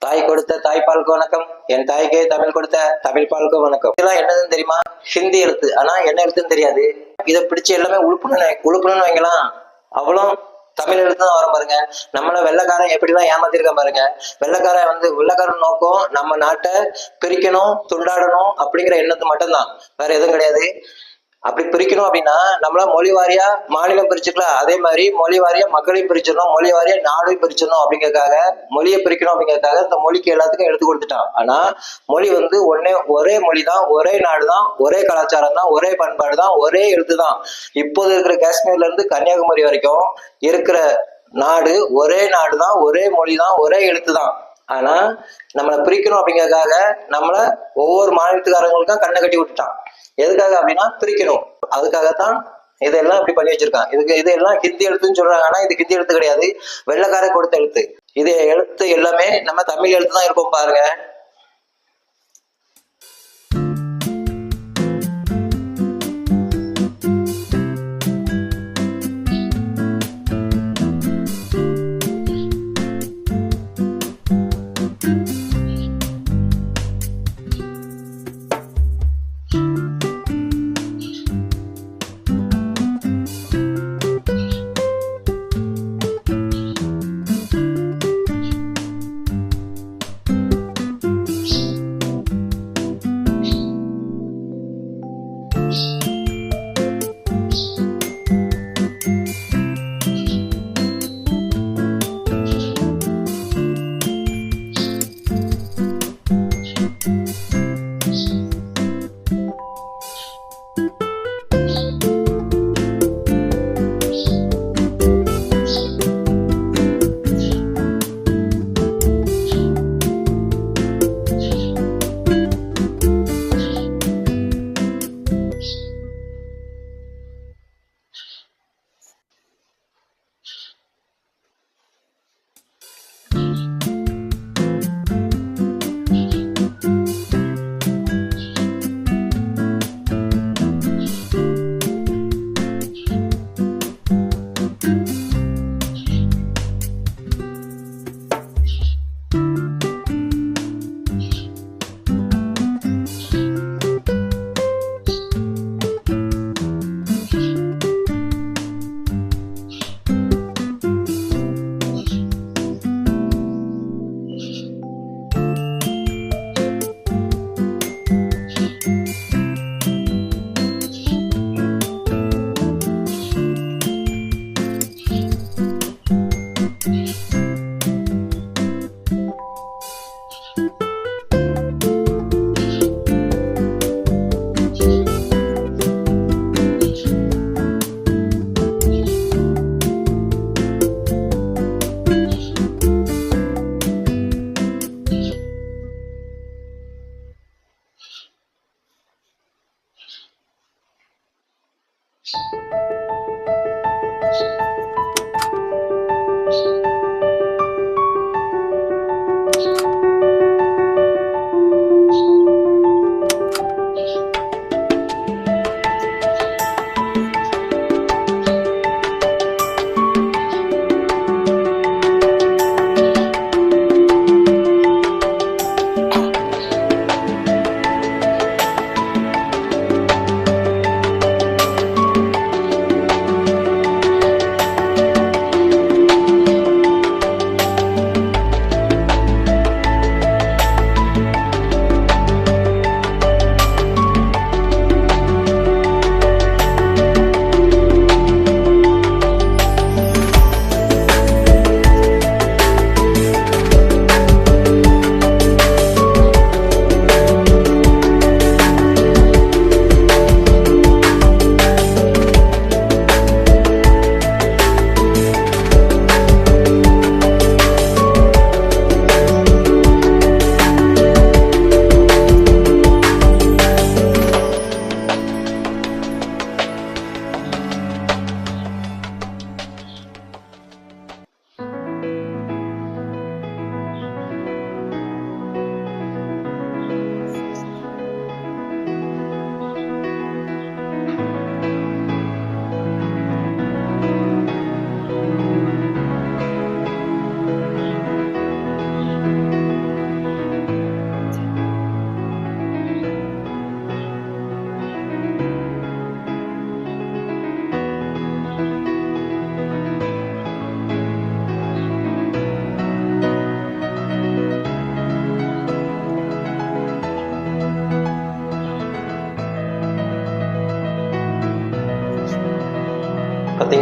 தாய் கொடுத்த தாய்ப்பாலுக்கு வணக்கம், என் தாய்க்கே தமிழ் கொடுத்த தமிழ் பாலுக்கு வணக்கம். இதெல்லாம் என்னதுன்னு தெரியுமா? ஹிந்தி எழுத்து. ஆனா என்ன எழுத்துன்னு தெரியாது. இதை பிடிச்சு எல்லாமே உழுப்புணும்னு வைங்களாம், அவ்வளோ தமிழ் எழுத்து தான் வரும் பாருங்க. நம்மள வெள்ளைக்காரன் எப்படிலாம் ஏமாத்திருக்க பாருங்க. வெள்ளைக்காரன் நோக்கம் நம்ம நாட்டை பிரிக்கணும், துண்டாடணும் அப்படிங்கிற எண்ணத்து மட்டும்தான், வேற எதுவும் கிடையாது. அப்படி பிரிக்கணும் அப்படின்னா நம்மள மொழி வாரியா மாநிலம் பிரிச்சுக்கலாம், அதே மாதிரி மொழி வாரியா மக்களையும் பிரிச்சிடணும், மொழி வாரியா நாடையும் பிரிச்சிடணும் அப்படிங்கிறதுக்காக, மொழியை பிரிக்கணும் அப்படிங்கிறதுக்காக இந்த மொழிக்கு எல்லாத்துக்கும் எடுத்து கொடுத்துட்டான். ஆனா மொழி ஒரே மொழி தான், ஒரே நாடு தான், ஒரே கலாச்சாரம் தான், ஒரே பண்பாடு தான், ஒரே எழுத்து தான். இப்போது இருக்கிற காஷ்மீர்ல இருந்து கன்னியாகுமரி வரைக்கும் இருக்கிற நாடு ஒரே நாடு தான், ஒரே மொழி தான், ஒரே எழுத்து தான். ஆனா நம்மளை பிரிக்கணும் அப்படிங்கிறதுக்காக நம்மள ஒவ்வொரு மாநிலத்துக்காரங்களுக்கும் கண்ணை கட்டி விட்டுட்டான். எதுக்காக அப்படின்னா பிரிக்கணும். அதுக்காகத்தான் இதெல்லாம் இப்படி பண்ணி வச்சிருக்கான். இதெல்லாம் ஹிந்தி எழுத்துன்னு சொல்றாங்க. ஆனா இது ஹிந்தி எழுத்து கிடையாது, வெள்ளைக்கார கொடுத்த எழுத்து. இது எழுத்து எல்லாமே நம்ம தமிழ் எழுத்து தான் இருக்கும் பாருங்க.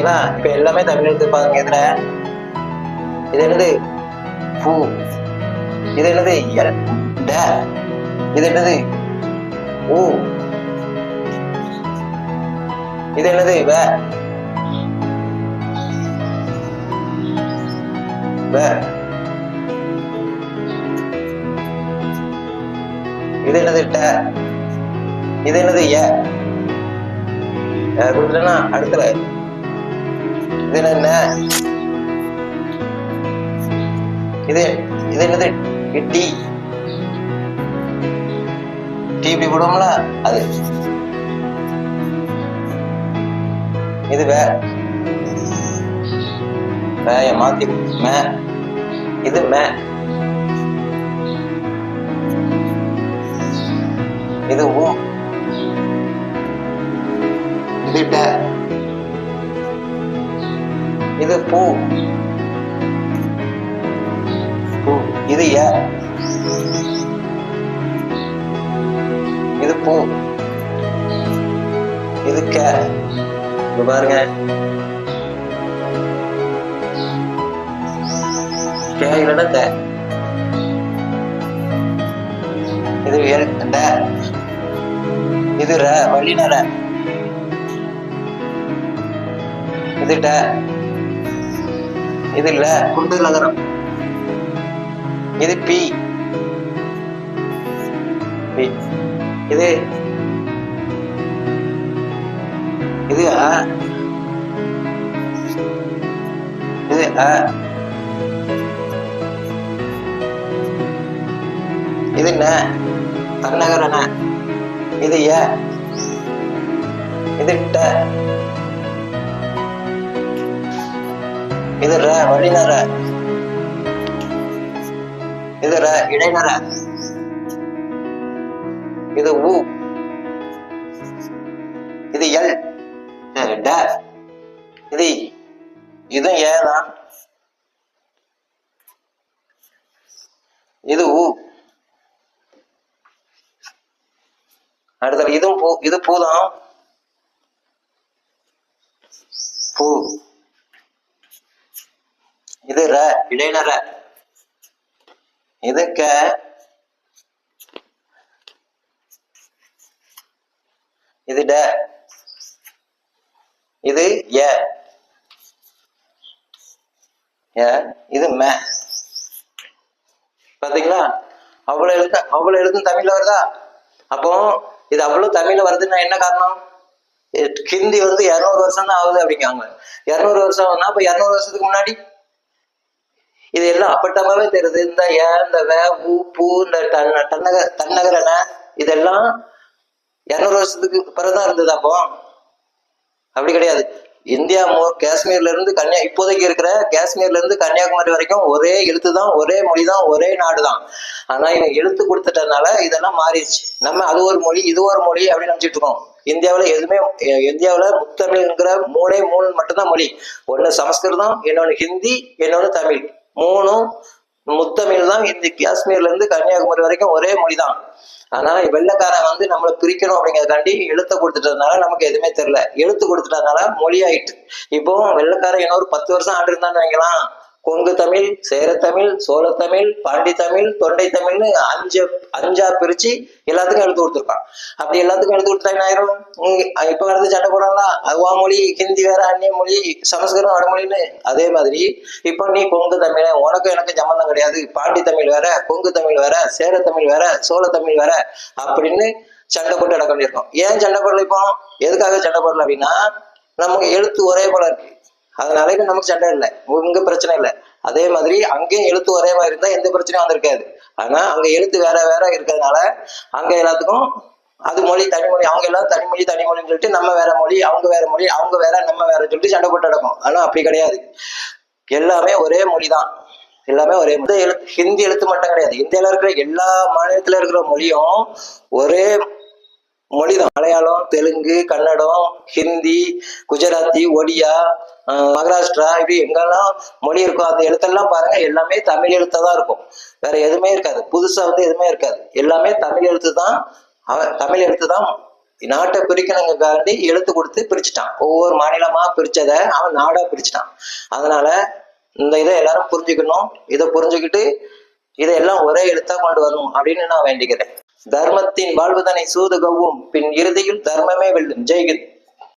பாத்தீங்களா? இப்ப எல்லாமே தமிழ் எழுத்து பாருங்க. இதுல இது என்னது? பூ. இது என்னது? எல் ட. இது என்னது? ஊ. இது என்னது? வ. வ. இது என்னது? ட. இது என்னது? ய. கொடுத்துட்டேன்னா அடுத்துல இது என்ன? இது இது என்னது? டி. டி இப்படி போடுவோம்ல அது. இது வே. வேய மாத்தி மே. இது மே. இது ஊ. இது ட. இது பூ. பூ. இது ய. இது பூ. இது க. இது பாருங்க, க இல்லைன்னா த. இது எல் ட. இது ர வள்ளின ர. இது ட. இது ல குண்டு நகரம். இது பி. இது இது அ. இது அ. இது ந தன்னகர ந. இது ய. இது ட. இது ர வழிநர. இது ர இடைநர. இது ஊ. இது எல் ட. இது இதுவும் ஏதான். இது ஊ. அடுத்த இதுவும் பூ. இது பூதான். பூ. இது ர இடைநர. இது க. இது ட. இது ய. இது மே. பாத்தீங்களா? அவ்வளவு எழுத்து தமிழ்ல வருதா? அப்போ இது அவ்வளவு தமிழ்ல வருதுன்னா என்ன காரணம்? ஹிந்தி 200 வருஷம் தான் ஆகுது அப்படிங்காங்க. 200 வருஷம்னா அப்ப 200 வருஷத்துக்கு முன்னாடி இது எல்லாம் அப்பட்டமாவே தெரியுது. இந்த ஏ, இந்த வே, ஊ, பூ, இந்த தன்னகரன இதெல்லாம் 200 வருஷத்துக்கு பிறகுதான் இருந்தது. அப்போ அப்படி கிடையாது. இந்தியா காஷ்மீர்ல இருந்து இப்போதைக்கு இருக்கிற காஷ்மீர்ல இருந்து கன்னியாகுமரி வரைக்கும் ஒரே எழுத்து தான், ஒரே மொழி தான், ஒரே நாடு தான். ஆனா இவங்க எழுத்து கொடுத்துட்டதுனால இதெல்லாம் மாறிடுச்சு. நம்ம அது ஒரு மொழி இது ஒரு மொழி அப்படின்னு நினைச்சிட்டு இருக்கோம். இந்தியாவுல முத்தமிழ்ங்கிற மூணு மட்டும்தான் மொழி. ஒண்ணு சமஸ்கிருதம், இன்னொன்னு ஹிந்தி, இன்னொன்னு தமிழ். மூணும் முத்தமிழ் தான். இந்த காஷ்மீர்ல இருந்து கன்னியாகுமரி வரைக்கும் ஒரே மொழி தான். ஆனா வெள்ளைக்காரன் நம்மளை பிரிக்கணும் அப்படிங்கிறதுக்காண்டி எழுத்த கொடுத்துட்டதுனால நமக்கு எதுவுமே தெரியல. எழுத்து கொடுத்துட்டதுனால மொழி ஆயிட்டு. இப்போ வெள்ளைக்காரன் இன்னொரு 10 வருஷம் ஆண்டு இருந்தான்னு வைக்கலாம், கொங்கு தமிழ், சேரத்தமிழ், சோழத்தமிழ், பாண்டி தமிழ், தொண்டை தமிழ்னு அஞ்சா பிரிச்சு எல்லாத்துக்கும் எழுத்து கொடுத்துருக்கான். அப்படி எல்லாத்துக்கும் எழுத்து கொடுத்தா என்ன ஆயிரும்? இப்ப கடந்து சண்டை போடுறாங்களா, அதுவா மொழி, ஹிந்தி வேற, அந்நிய மொழி, சமஸ்கிருதம் வடமொழின்னு. அதே மாதிரி இப்போ நீ கொங்கு தமிழ், உனக்கும் எனக்கு சம்பந்தம் கிடையாது. பாண்டி தமிழ் வேற, கொங்கு தமிழ் வேற, சேரத்தமிழ் வேற, சோழத்தமிழ் வேற அப்படின்னு சண்டை போட்டு அடக்க வேண்டியிருக்கோம். ஏன் சண்டை போடல? இப்போ எதுக்காக சண்டை போடல அப்படின்னா, நமக்கு எழுத்து ஒரே போல இருக்கு, அதனால நமக்கு சண்டை இல்லை, இங்க பிரச்சனை இல்லை. அதே மாதிரி அங்கேயும் எழுத்து ஒரே மாதிரி இருந்தா எந்த பிரச்சனையும் வந்திருக்காது. ஆனா அங்க எழுத்து வேற வேற இருக்கிறதுனால அங்க எல்லாத்துக்கும் அது மொழி தனிமொழி, அவங்க எல்லாரும் தனிமொழின்னு சொல்லிட்டு நம்ம வேற மொழி, அவங்க வேற மொழி, அவங்க வேற நம்ம வேற சொல்லிட்டு சண்டை போட்டு நடக்கும். ஆனா அப்படி கிடையாது, எல்லாமே ஒரே மொழி தான். எல்லாமே ஒரே ஹிந்தி எழுத்து மட்டும் கிடையாது. இந்தியாவில இருக்கிற எல்லா மாநிலத்துல இருக்கிற மொழியும் ஒரே மொழிதான். மலையாளம், தெலுங்கு, கன்னடம், ஹிந்தி, குஜராத்தி, ஒடியா, மகாராஷ்டிரா, இப்படி எங்கெல்லாம் மொழி இருக்கும் அந்த எழுத்தெல்லாம் பாருங்க, எல்லாமே தமிழ் எழுத்தா தான் இருக்கும். வேற எதுவுமே இருக்காது, புதுசா எதுவுமே இருக்காது. எல்லாமே தமிழ் எழுத்து தான். தமிழ் எழுத்து தான் நாட்டை பிரிக்கணுங்காண்டி எழுத்து கொடுத்து பிரிச்சுட்டான். ஒவ்வொரு மாநிலமா பிரிச்சதை அவன் நாடா பிரிச்சுட்டான். அதனால இந்த இதை எல்லாரும் புரிஞ்சுக்கணும். இதை புரிஞ்சுக்கிட்டு இதையெல்லாம் ஒரே எழுத்தா கொண்டு வரணும் அப்படின்னு நான் வேண்டிக்கிறேன். தர்மத்தின் வாழ்வுதனை சூதுகவும் பின் இறுதியில் தர்மமே வெல்லும். ஜெய்ஹிந்த்.